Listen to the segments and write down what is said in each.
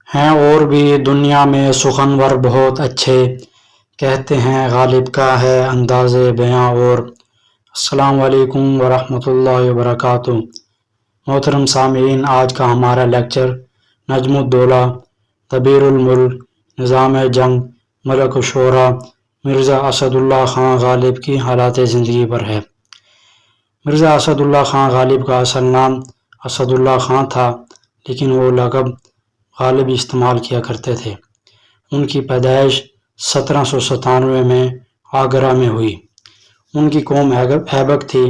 ہیں اور بھی دنیا میں سخنور بہت اچھے، کہتے ہیں غالب کا ہے انداز بیاں اور۔ السلام علیکم ورحمۃ اللہ وبرکاتہ۔ محترم سامعین، آج کا ہمارا لیکچر نجم الدولہ، دبیر الملک، نظام جنگ، ملک الشعراء، مرزا اسد اللہ خان غالب کی حالات زندگی پر ہے۔ مرزا اسد اللہ خان غالب کا اصل نام اسد اللہ خان تھا، لیکن وہ لقب غالب استعمال کیا کرتے تھے۔ ان کی پیدائش 1797 میں آگرہ میں ہوئی۔ ان کی قوم ایبک تھی۔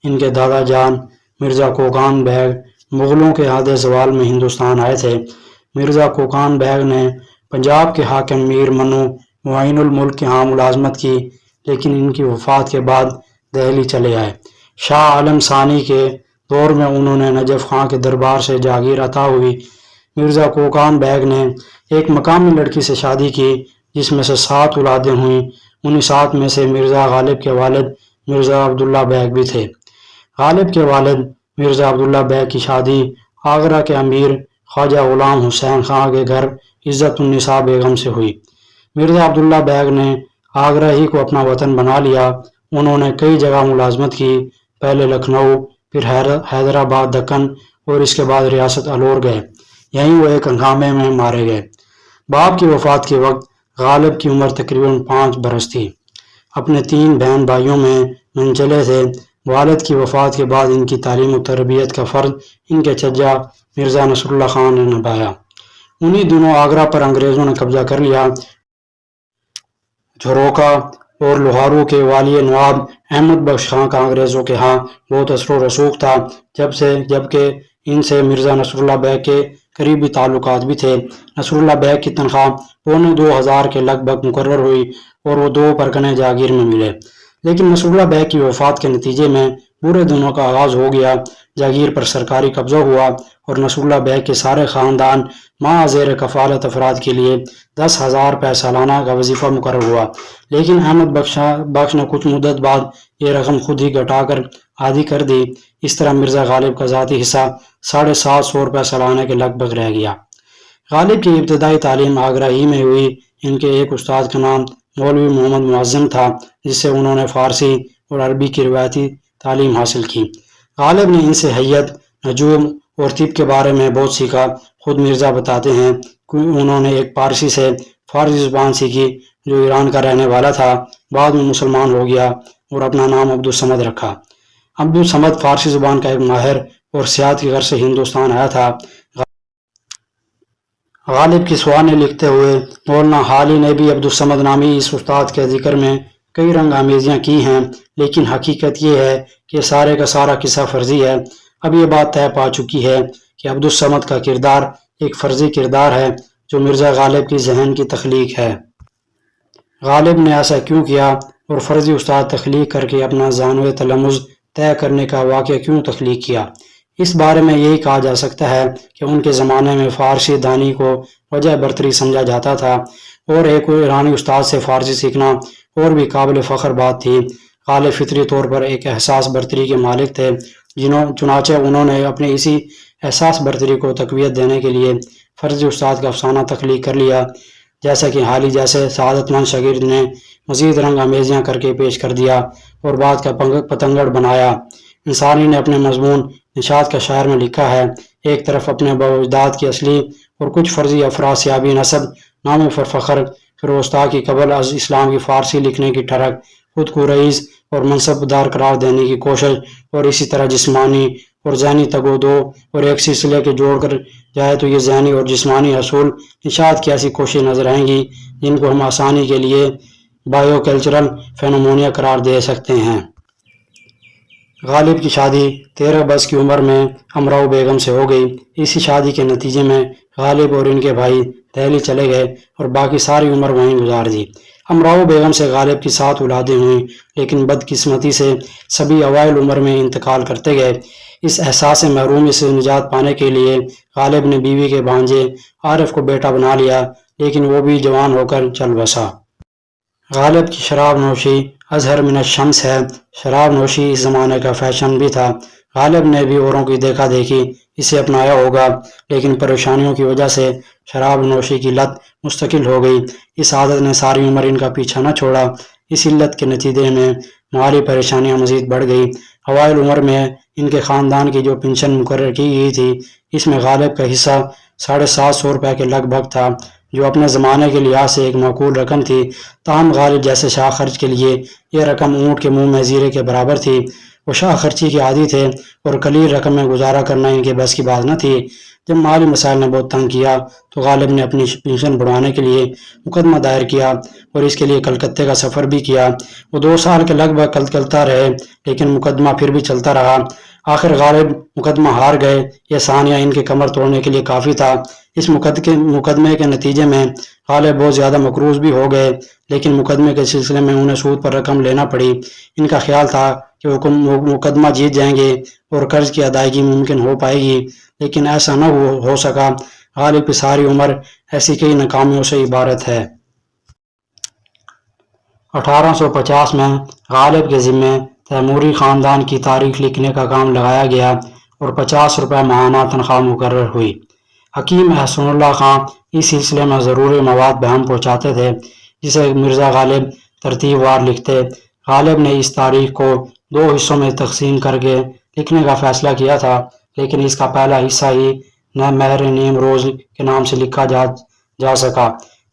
ان کے دادا جان مرزا کوکان بیگ مغلوں کے عہد زوال میں ہندوستان آئے تھے۔ مرزا کوکان بیگ نے پنجاب کے حاکم میر منو معین الملک کے ہاں ملازمت کی، لیکن ان کی وفات کے بعد دہلی چلے آئے۔ شاہ عالم ثانی کے دور میں انہوں نے نجف خان کے دربار سے جاگیر عطا ہوئی۔ مرزا کوکان بیگ نے ایک مقامی لڑکی سے شادی کی، جس میں سے 7 اولادیں ہوئیں۔ انہی 7 میں سے مرزا غالب کے والد مرزا عبداللہ بیگ بھی تھے۔ غالب کے والد مرزا عبداللہ بیگ کی شادی آگرہ کے امیر خواجہ غلام حسین خان کے گھر عزت النساء بیگم سے ہوئی۔ مرزا عبداللہ بیگ نے آگرہ ہی کو اپنا وطن بنا لیا۔ انہوں نے کئی جگہ ملازمت کی، پہلے لکھنؤ، پھر حیدرآباد، دکن اور اس کے بعد ریاست الور گئے۔ یہیں وہ ایک ہنگامے میں مارے گئے۔ باپ کی وفات کے وقت غالب کی عمر تقریباً 5 برس تھی۔ اپنے 3 بہن بھائیوں میں منچلے تھے۔ والد کی وفات کے بعد ان کی تعلیم و تربیت کا فرض ان کے چچا مرزا نصر اللہ خان نے نبھایا۔ انہی دنوں آگرہ پر انگریزوں نے قبضہ کر لیا۔ جھروکا اور لوہارو کے والی نواب احمد بخش خان کا انگریزوں کے ہاں بہت اثر و رسوخ تھا، جبکہ ان سے مرزا نصر اللہ بیگ کے قریبی تعلقات بھی تھے۔ نصر اللہ بیگ کی تنخواہ 2500 کے لگ بھگ مقرر ہوئی اور وہ 2 پرگنے جاگیر میں ملے۔ لیکن نصر اللہ بیگ کی وفات کے نتیجے میں برے دنوں کا آغاز ہو گیا۔ جاگیر پر سرکاری قبضہ ہوا اور نصر اللہ بیگ کے سارے خاندان مع زیر کفالت افراد کے لیے 10,000 روپے سالانہ کا وظیفہ مقرر ہوا۔ لیکن احمد بخش نے کچھ مدت بعد یہ رقم خود ہی گھٹا کر آدھی کر دی۔ اس طرح مرزا غالب کا ذاتی حصہ 750 روپے سالانہ کے لگ بھگ رہ گیا۔ غالب کی ابتدائی تعلیم آگرہ ہی میں ہوئی۔ ان کے ایک استاد کا نام مولوی محمد معظم تھا، جس سے انہوں نے فارسی اور عربی کی روایتی تعلیم حاصل کی۔ غالب نے ان سے حیت، نجوم اور طب کے بارے میں بہت سیکھا۔ خود مرزا بتاتے ہیں کہ انہوں نے ایک پارسی سے فارسی زبان سیکھی جو ایران کا رہنے والا تھا، بعد میں مسلمان ہو گیا اور اپنا نام عبدالصمد رکھا۔ عبدالصمد فارسی زبان کا ایک ماہر اور سیاحت کی غرض سے ہندوستان آیا تھا۔ غالب کی سوانح لکھتے ہوئے مولانا حالی نے بھی عبدالصمد نامی اس استاد کے ذکر میں کئی رنگ آمیزیاں کی ہیں، لیکن حقیقت یہ ہے کہ سارے کا سارا قصہ فرضی ہے۔ اب یہ بات طے پا چکی ہے کہ عبدالصمد کا کردار ایک فرضی کردار ہے جو مرزا غالب کی ذہن کی تخلیق ہے۔ غالب نے ایسا کیوں کیا اور فرضی استاد تخلیق کر کے اپنا زانوِ تلمذ طے کرنے کا واقعہ کیوں تخلیق کیا؟ اس بارے میں یہی کہا جا سکتا ہے کہ ان کے زمانے میں فارسی دانی کو وجہ برتری سمجھا جاتا تھا اور ایک ایرانی استاد سے فارسی سیکھنا اور بھی قابل فخر بات تھی۔ غالب فطری طور پر ایک احساس برتری کے مالک تھے، چنانچہ انہوں نے اپنے اسی احساس برتری کو تقویت دینے کے لیے فرضی استاد کا افسانہ تخلیق کر لیا، جیسا کہ حالی جیسے سعادت مند شاگرد نے مزید رنگ آمیزیاں کر کے پیش کر دیا اور بات کا پتنگڑ بنایا۔ انصاری نے اپنے مضمون نشاط کا شعر میں لکھا ہے، ایک طرف اپنے باوجداد کی اصلی اور کچھ فرضی افراد سیابی نسب نام پر فخر، پھر وسطیٰ کی قبل از اسلام کی فارسی لکھنے کی ٹھڑک، خود کو رئیس اور منصب دار قرار دینے کی کوشش، اور اسی طرح جسمانی اور ذہنی تگ و دو، اور ایک سلسلے کے جوڑ کر جائے تو یہ ذہنی اور جسمانی حصول نشاط کی ایسی کوشش نظر آئیں گی جن کو ہم آسانی کے لیے بایو کلچرل فینومونیا قرار دے سکتے ہیں۔ غالب کی شادی 13 برس کی عمر میں امراؤ بیگم سے ہو گئی۔ اسی شادی کے نتیجے میں غالب اور ان کے بھائی دہلی چلے گئے اور باقی ساری عمر وہیں گزار دی۔ امراؤ بیگم سے غالب کی 7 اولادیں ہوئیں، لیکن بدقسمتی سے سبھی اوائل عمر میں انتقال کرتے گئے۔ اس احساس محرومی سے نجات پانے کے لیے غالب نے بیوی کے بھانجے عارف کو بیٹا بنا لیا، لیکن وہ بھی جوان ہو کر چل بسا۔ غالب کی شراب نوشی اظہر من الشمس ہے۔ شراب نوشی اس زمانے کا فیشن بھی تھا۔ غالب نے بھی اوروں کی دیکھا دیکھی اسے اپنایا ہوگا، لیکن پریشانیوں کی وجہ سے شراب نوشی کی لت مستقل ہو گئی۔ اس عادت نے ساری عمر ان کا پیچھا نہ چھوڑا۔ اس علت کے نتیجے میں مالی پریشانیاں مزید بڑھ گئی۔ اوائل عمر میں ان کے خاندان کی جو پنشن مقرر کی گئی تھی، اس میں غالب کا حصہ 750 روپے کے لگ بھگ تھا، جو اپنے زمانے کے لحاظ سے ایک معقول رقم تھی۔ تاہم غالب جیسے شاہ خرچ کے لیے یہ رقم اونٹ کے منہ میں زیرے کے برابر تھی۔ وہ شاہ خرچی کے عادی تھے اور قلیل رقم میں گزارا کرنا ان کے بس کی بات نہ تھی۔ جب مالی مسائل نے بہت تنگ کیا تو غالب نے اپنی پنشن بڑھوانے کے لیے مقدمہ دائر کیا اور اس کے لیے کلکتے کا سفر بھی کیا۔ وہ 2 سال کے لگ بھگ کلکتہ رہے، لیکن مقدمہ پھر بھی چلتا رہا۔ آخر غالب مقدمہ ہار گئے۔ یہ ثانیہ ان کے کمر توڑنے کے لیے کافی تھا۔ اس مقدمے کے نتیجے میں غالب بہت زیادہ مقروض بھی ہو گئے، لیکن مقدمے کے سلسلے میں انہیں سود پر رقم لینا پڑی۔ ان کا خیال تھا کہ وہ مقدمہ جیت جائیں گے اور قرض کی ادائیگی ممکن ہو پائے گی، لیکن ایسا نہ ہو سکا۔ غالب کی ساری عمر ایسی کئی ناکامیوں سے عبارت ہے۔ 1850 میں غالب کے ذمے تیموری خاندان کی تاریخ لکھنے کا کام لگایا گیا اور 50 روپے ماہانہ تنخواہ مقرر ہوئی۔ حکیم احسن اللہ خان اس سلسلے میں ضروری مواد بہم پہنچاتے تھے، جسے مرزا غالب ترتیب وار لکھتے۔ غالب نے اس تاریخ کو 2 حصوں میں تقسیم کر کے لکھنے کا فیصلہ کیا تھا، لیکن اس کا پہلا حصہ ہی مہر نیم روز کے نام سے لکھا جا سکا۔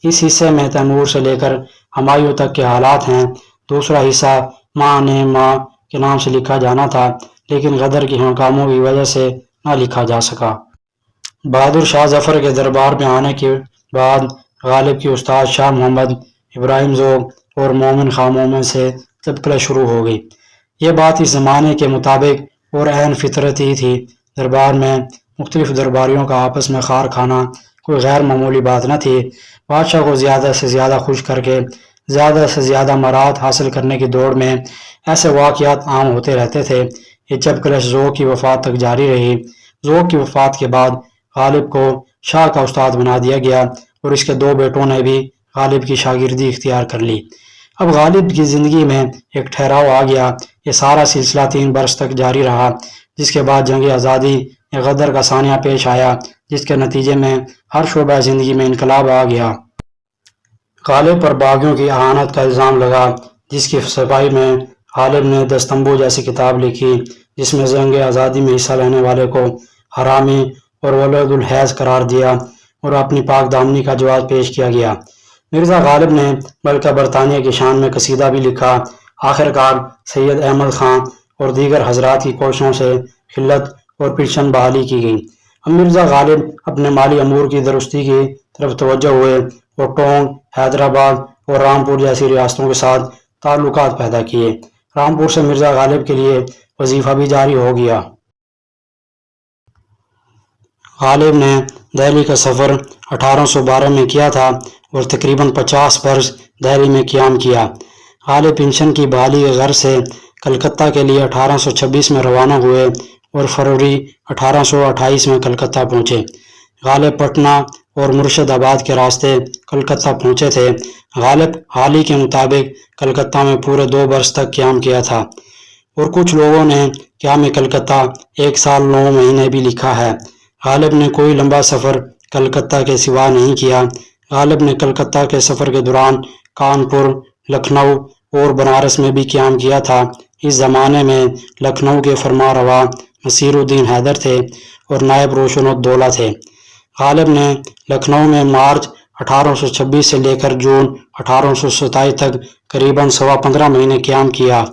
اس حصے میں تیمور سے لے کر ہمایوں تک کے حالات ہیں۔ دوسرا حصہ ماہ نیم ماہ کے نام سے لکھا جانا تھا، لیکن غدر کی حکاموں کی وجہ سے نہ لکھا جا سکا۔ بہادر شاہ ظفر کے دربار میں آنے کے بعد غالب کی استاد شاہ محمد ابراہیم ذوق اور مومن خاموں میں سے تبکلہ شروع ہو گئی۔ یہ بات اس زمانے کے مطابق اور عین فطرتی تھی۔ دربار میں مختلف درباریوں کا آپس میں خار کھانا کوئی غیر معمولی بات نہ تھی۔ بادشاہ کو زیادہ سے زیادہ خوش کر کے زیادہ سے زیادہ مراد حاصل کرنے کی دوڑ میں ایسے واقعات عام ہوتے رہتے تھے۔ یہ چبکلش ذوق کی وفات تک جاری رہی۔ ذوق کی وفات کے بعد غالب کو شاہ کا استاد بنا دیا گیا اور اس کے 2 بیٹوں نے بھی غالب کی شاگردی اختیار کر لی۔ اب غالب کی زندگی میں ایک ٹھہراؤ آ گیا۔ یہ سارا سلسلہ 3 برس تک جاری رہا، جس کے بعد جنگ آزادی یا غدر کا ثانیہ پیش آیا، جس کے نتیجے میں ہر شعبہ زندگی میں انقلاب آ گیا۔ غالب پر باغیوں کی اہانت کا الزام لگا، جس کی صفائی میں غالب نے دستمبو جیسی کتاب لکھی، جس میں جنگ آزادی میں حصہ لینے والے کو حرامی اور ولد الحیض قرار دیا اور اپنی پاک دامنی کا جواز پیش کیا گیا۔ مرزا غالب نے بلکہ برطانیہ کی شان میں قصیدہ بھی لکھا۔ آخرکار سید احمد خان اور دیگر حضرات کی کوششوں سے خلت اور پنشن بحالی کی گئی۔ اب مرزا غالب اپنے مالی امور کی درستی کی طرف توجہ ہوئے اور ٹونگ، حیدرآباد اور رامپور جیسی ریاستوں کے ساتھ تعلقات پیدا کیے۔ رامپور سے مرزا غالب کے لیے وظیفہ بھی جاری ہو گیا۔ غالب نے دہلی کا سفر 1812 میں کیا تھا اور تقریباً 50 برس دہلی میں قیام کیا۔ غالب پنشن کی بحالی کے غرض سے کلکتہ کے لیے 1826 میں روانہ ہوئے اور فروری 1828 میں کلکتہ پہنچے۔ غالب پٹنہ اور مرشد آباد کے راستے کلکتہ پہنچے تھے۔ غالب حالی کے مطابق کلکتہ میں پورے 2 برس تک قیام کیا تھا، اور کچھ لوگوں نے قیام کلکتہ 1 سال 9 مہینے بھی لکھا ہے۔ غالب نے کوئی لمبا سفر کلکتہ کے سوا نہیں کیا۔ غالب نے کلکتہ کے سفر کے دوران کانپور، لکھنؤ اور بنارس میں بھی قیام کیا تھا۔ اس زمانے میں لکھنؤ کے فرما روا نصیر الدین حیدر تھے اور نائب روشن الدولہ تھے۔ غالب نے لکھنؤ میں مارچ 1826 سے لے کر جون 1827 تک قریباً 15.25 مہینے قیام کیا۔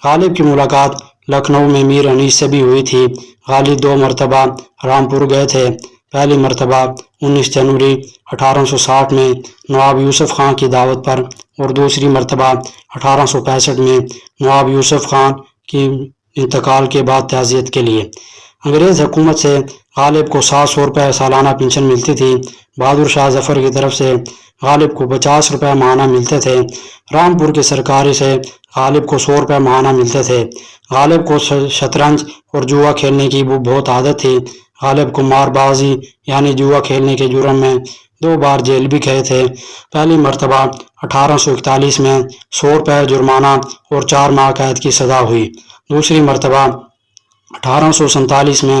غالب کی ملاقات لکھنؤ میں میر انیس سے بھی ہوئی تھی۔ غالب 2 مرتبہ رامپور گئے تھے۔ پہلی مرتبہ 19 جنوری 1860 میں نواب یوسف خان کی دعوت پر اور دوسری مرتبہ 1865 میں نواب یوسف خان کی انتقال کے بعد تعزیت کے لیے۔ انگریز حکومت سے غالب کو 700 روپے سالانہ پنشن ملتی تھی۔ بہادر شاہ ظفر کی طرف سے غالب کو 50 روپے ماہانہ ملتے تھے۔ رامپور کی سرکاری سے غالب کو 100 روپے ماہانہ ملتے تھے۔ غالب کو شطرنج اور جوا کھیلنے کی بہت عادت تھی۔ غالب کو مار بازی یعنی جوا کھیلنے کے جرم میں 2 بار جیل بھی گئے تھے۔ پہلی مرتبہ 1841 میں 100 روپے جرمانہ اور 4 ماہ قید کی سزا ہوئی۔ دوسری مرتبہ 1847 میں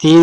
3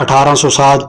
1807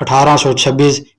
1826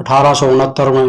1869